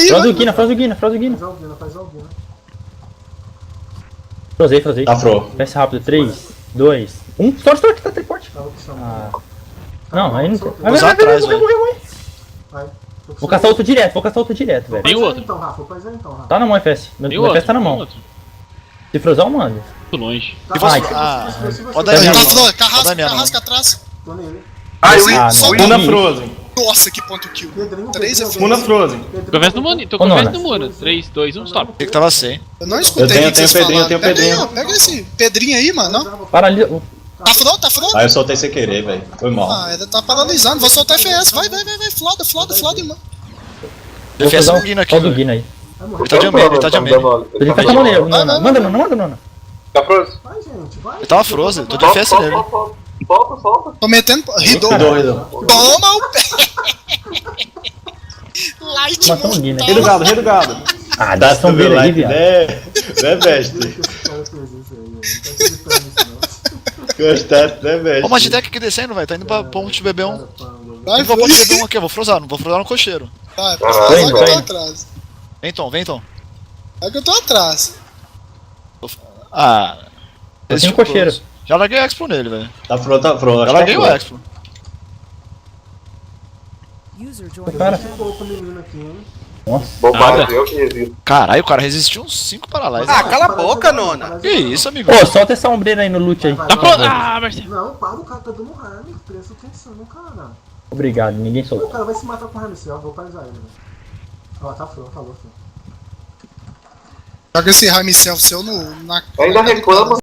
aí, Frozuguina. Faz alguém. Frozei. Tá fro. Desce rápido. 3, 2, 1. Estoura, tá teleporte. Ah. Não, aí não tem. Usar atrás, velho. Vai. Vou caçar outro direto, velho. Tem outro. Então, Rafa. Faz aí, então, Rafa. Tá na mão, FS. Tem Meu outro. FS tá na mão. Se frozar, eu mando. Muito longe. Tá, E você? vai, Ah, se você- pode dar Tá minha vendo? mão. Carrasca, Pode dar minha mão. carrasca atrás. Tô nele. Ai, Ah, Win. não. Muna Frozen. Nossa, que ponto kill. Pedrinho, 3 é Muna Frozen. Frozen. Confesso no Mano. Tô Ô, Nona. confesso no Mano. 3, 2, 1, stop. Achei que tava sem. Eu não escutei Eu tenho o que vocês Pedrinho, falaram. eu tenho Pega aí, Pedrinho. ó. Pega esse Pedrinho aí, mano. ó. Paralisa. Tá fro? Tá fro? Aí eu soltei sem querer, velho. Foi mal. Ah, ainda tá paralisando. Vou soltar FS. Vai. Floda, mano. Vou FS frozar Guina aqui, Só do velho. Guina aí. Ele tá de amém, ele tá de amém. Tô de festa no nele. Nona. Manda, Nona. Tá Frozen. Vai, gente, vai. Ele tava frozen, tô de FS nele. Solta. Tô metendo. Ridou. Ridou. Toma o pé. Light Matou o Guina. Rei do gado, rei do gado. Ah, dá ação dele aí, viado. Né, mestre? Esse cara fez isso aí, velho. Não tá acreditando nisso, Gostado, né, mestre? Ó, o Magitech aqui descendo, velho. Tá indo pra ponte BB1. não. Vai, Eu vou ponte BB1 aqui, eu vou frozar, não vou frozar no cocheiro. Vai, Caralho, vai que eu tô vai. atrás. Vem, Tom. Vai que eu tô atrás. Ah. Eu tenho Esse cocheiro. tipo- Já larguei o Expo nele, velho. Tá fro. Já larguei o Expo. Para. Tem um pouco menino aqui, hein? Bobagem, eu que resisto. Caralho, o cara resistiu uns 5 paralyzes. Ah, cala a boca, Nona. Que isso, amigo? Pô, solta essa ombreira aí no loot aí. Tá pronto. Ah, Marcelo. Não, para, o cara tá dando harm. Presta atenção, cara. Obrigado, ninguém O soltou. cara vai se matar com harm, ó. Vou pausar ele, velho. Ó, tá fro, falou, fro. Joga esse Raimicel seu na. Ainda reclama.